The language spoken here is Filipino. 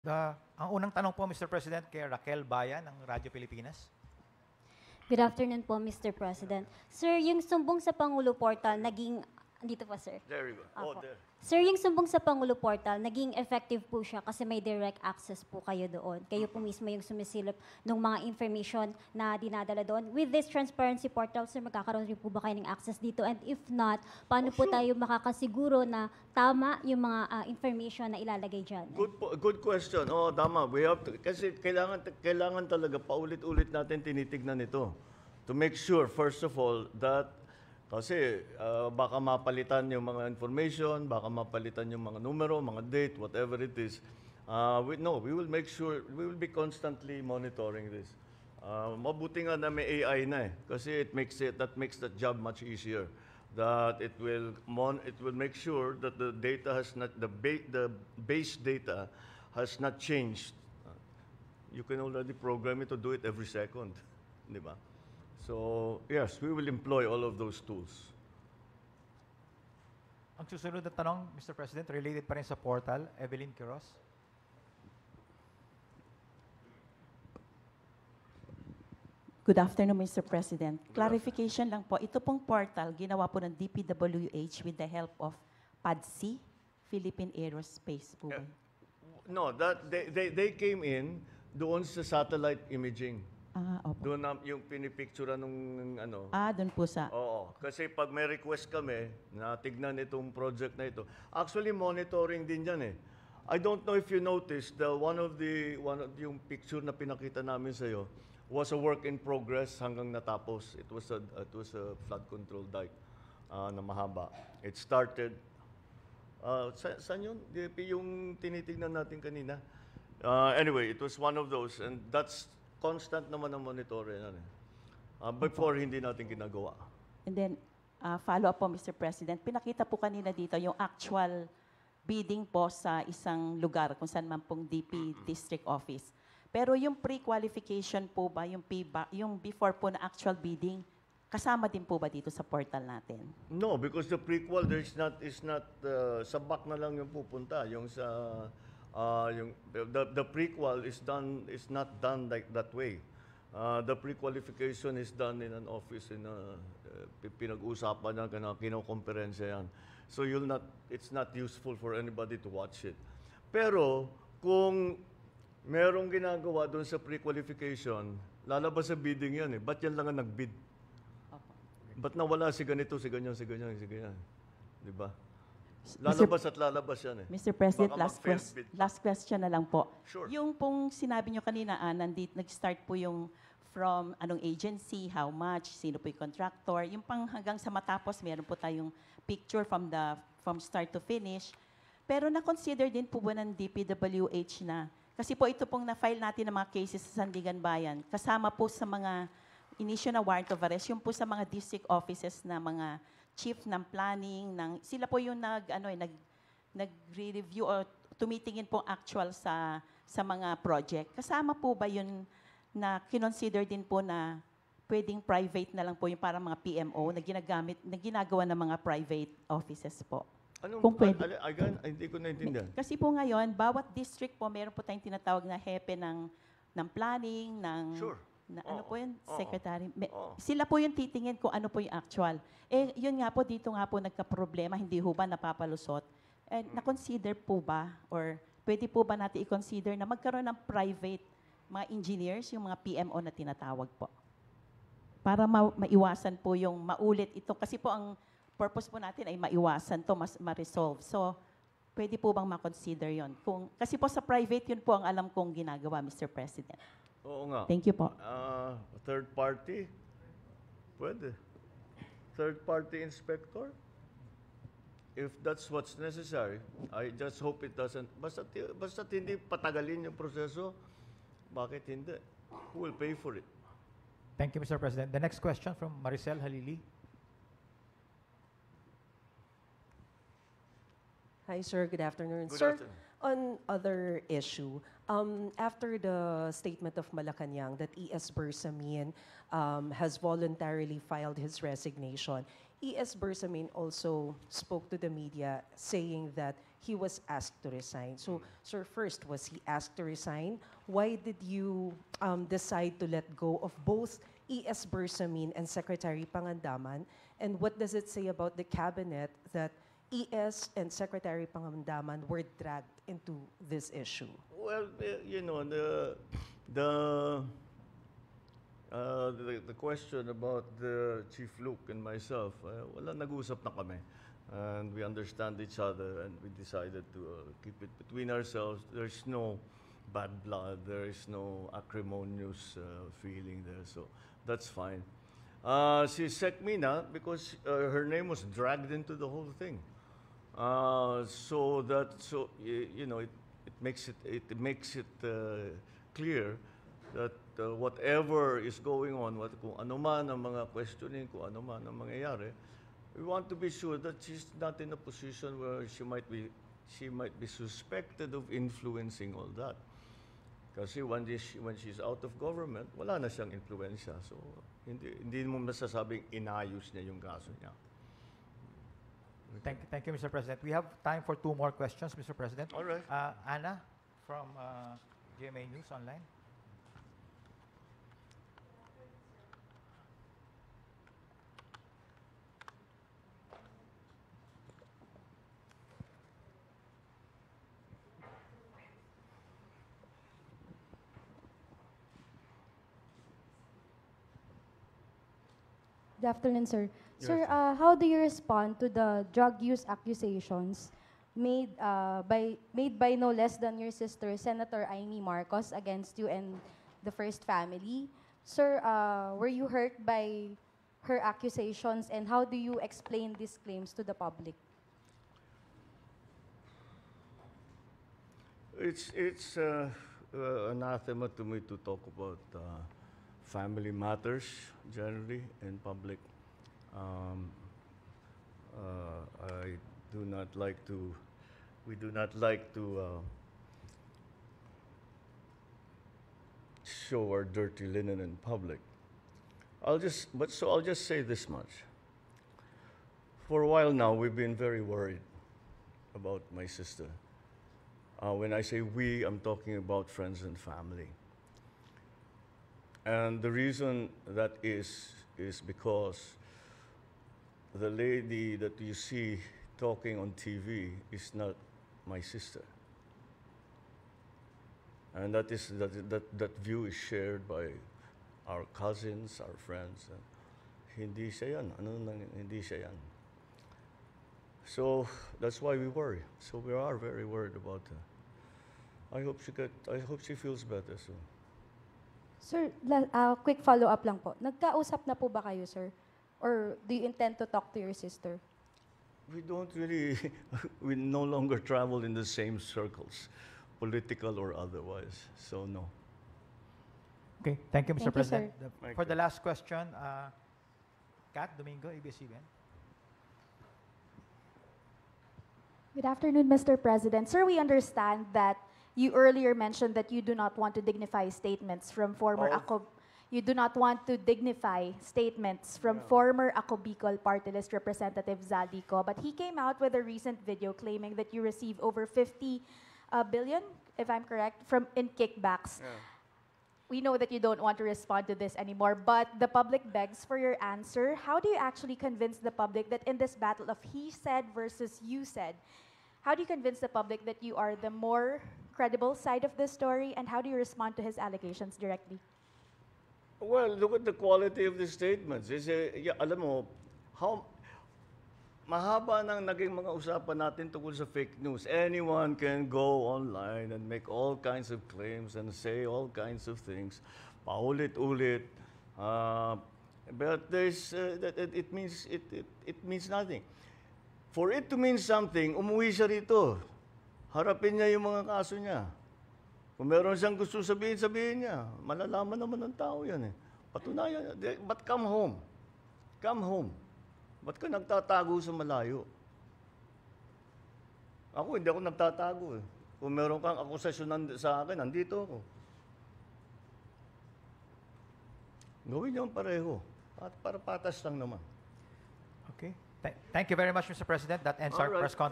Ang unang tanong po, Mr. President, kay Raquel Bayan ng Radyo Pilipinas. Good afternoon po, Mr. President. Sir, yung sumbong sa Pangulo Portal naging... Dito po, sir. There you go. Oh, Apo. there. Sir, yung sumbong sa Pangulo Portal, naging effective po siya kasi may direct access po kayo doon. Kayo po mismo yung sumisilip ng mga information na dinadala doon. With this transparency portal, sir, magkakaroon rin po ba kayo ng access dito? And if not, paano po tayo makakasiguro na tama yung mga information na ilalagay dyan? Good question. Oh, tama. We have to, kasi kailangan talaga paulit-ulit natin tinitignan ito to make sure first of all that kasi baka mapalitan yung mga information, baka mapalitan yung mga numero, mga date, whatever it is. We will make sure, we will be constantly monitoring this. Mabuti nga na may AI na eh, kasi that makes the job much easier. That it will make sure that the data has not, the base data has not changed. You can already program it to do it every second, di ba? So, yes, we will employ all of those tools. Ang susunod na tanong, Mr. President, related pa rin sa portal, Evelyn Quiroz. Good afternoon, Mr. President. Clarification lang po, ito pong portal, ginawa po ng DPWH with the help of PADSI, Philippine Aerospace po. Yeah. No, they came in doon sa satellite imaging. Opo. Doon yung pinipicture nung ano. Doon po sa... Oo, kasi pag may request kami na tignan itong project na ito, actually monitoring din yan eh. I don't know if you noticed, one of yung picture na pinakita namin sa iyo was a work in progress hanggang natapos. It was a flood control dike na mahaba. It started saan yun? Yung tinitignan natin kanina. Anyway, it was one of those and that's constant naman ang monitoring yan eh. Before hindi natin ginagawa. And then, follow up po, Mr. President. Pinakita po kanina dito yung actual bidding po sa isang lugar, kung saan man pong DP District Office. Pero yung pre-qualification po ba, yung before po na actual bidding, kasama din po ba dito sa portal natin? No, because the prequel is not sa back na lang yung pupunta. Yung sa the prequel is not done like that way. The pre-qualification is done in an office pinag-usapan na kinokonferensya yan. So it's not useful for anybody to watch it. Pero kung merong ginagawa doon sa pre-qualification, lalabas sa bidding yan eh. Ba't yan lang ang nag-bid? Ba't nawala si ganito, si ganyan, si ganyan, si ganyan? Di ba? Lalabas at lalabas yan eh. Mr. President, Baka last question na lang po. Sure. Yung pong sinabi nyo kanina, nag-start po yung from anong agency, how much, sino po yung contractor, yung pang hanggang sa matapos, meron po tayong picture from start to finish. Pero na-consider din po ba ng DPWH na, kasi po ito pong na-file natin ng mga cases sa Sandigan Bayan, kasama po sa mga initial na warrant of arrest, yung po sa mga district offices na mga chief ng planning, sila po yung nag-review o tumitingin po actual sa mga project. Kasama po ba yun na kinonsider din po na pwedeng private na lang po yung para mga PMO na ginagawa ng mga private offices po? Kung pwede. Again, hindi ko naintindihan. Kasi po ngayon, bawat district po, meron po tayong tinatawag na hepe ng planning, Sure. Ano po yun, Oo. secretary? Oo. Sila po yung titingin kung ano po yung actual. Yun nga po, dito nga po nagka-problema, hindi ho ba napapalusot? Na-consider po ba, or pwede po ba natin i-consider na magkaroon ng private mga engineers, yung mga PMO na tinatawag po? Para maiwasan po yung maulit ito. Kasi po ang purpose po natin ay maiwasan to, ma-resolve. So, pwede po bang ma-consider yun? Kasi po sa private, yun po ang alam kong ginagawa, Mr. President. Oo nga. Thank you po. Third party? Pwede. Third party inspector? If that's what's necessary, I just hope it doesn't. Basta hindi patagalin yung proseso, bakit hindi? Who will pay for it? Thank you, Mr. President. The next question from Maricel Halili. Hi, sir. Good afternoon. Good Sir, afternoon. on other issue, after the statement of Malacanang that E.S. Bersamin has voluntarily filed his resignation, E.S. Bersamin also spoke to the media saying that he was asked to resign. So, sir, first, was he asked to resign? Why did you decide to let go of both E.S. Bersamin and Secretary Pangandaman? And what does it say about the cabinet that E.S. and Secretary Pangandaman were dragged into this issue? Well, you know, the question about the Chief Luke and myself, wala, nag-usap na kami. And we understand each other, and we decided to keep it between ourselves. There's no bad blood, there is no acrimonious feeling there, so that's fine. Si Sec Mina, because her name was dragged into the whole thing. You know, it makes it clear that whatever is going on, kung ano man ang mga questioning, kung ano man ang mangyayari, we want to be sure that she's not in a position where she might be suspected of influencing all that. Kasi when she's out of government, wala na siyang influensya. So hindi mo masasabing inayos niya yung kaso niya. Thank you, Mr. President. We have time for 2 more questions, Mr. President. All right. Anna from GMA News Online. Good afternoon, sir. Yes. Sir, how do you respond to the drug use accusations made by no less than your sister, Senator Amy Marcos, against you and the First Family? Sir, were you hurt by her accusations, and how do you explain these claims to the public? It's anathema to me to talk about family matters generally in public. I do not like to. We do not like to show our dirty linen in public. I'll just say this much. For a while now, we've been very worried about my sister. When I say we, I'm talking about friends and family. And the reason that is because the lady that you see talking on TV is not my sister. And that view is shared by our cousins, our friends. Hindi siya yan. Hindi siya yan. So that's why we worry. So we are very worried about her. I hope she feels better soon. Sir, quick follow-up lang po. Nagkausap na po ba kayo, sir? Or do you intend to talk to your sister? We don't really, we no longer travel in the same circles, political or otherwise. So no. Okay, thank you, Mr. Thank you, President. sir. Thank For you. the last question, Kat Domingo, ABS-CBN. Good afternoon, Mr. President. Sir, we understand that you earlier mentioned that you do not want to dignify statements from former Oh. You do not want to dignify statements from former Ako Bicol Party List Representative Zaldico, but he came out with a recent video claiming that you received over 50 billion, if I'm correct, in kickbacks. Yeah. We know that you don't want to respond to this anymore, but the public begs for your answer. How do you actually convince the public that in this battle of he said versus you said, how do you convince the public that you are the more credible side of this story, and how do you respond to his allegations directly? Well, look at the quality of the statements. Alam mo, mahaba nang naging mga usapan natin tungkol sa fake news. Anyone can go online and make all kinds of claims and say all kinds of things. Paulit-ulit. But it means nothing. For it to mean something, umuwi siya rito. Harapin niya yung mga kaso niya. Kung meron siyang gusto sabihin, sabihin niya. Malalaman naman ng tao yan eh. Patunayan. But come home. Come home. Ba't ka nagtatago sa malayo? Ako, hindi ako nagtatago eh. Kung meron kang akusasyon sa akin, nandito ako. Gawin niyo ang pareho. At para patas lang naman. Okay. Thank you very much, Mr. President. That ends All our right. press conference.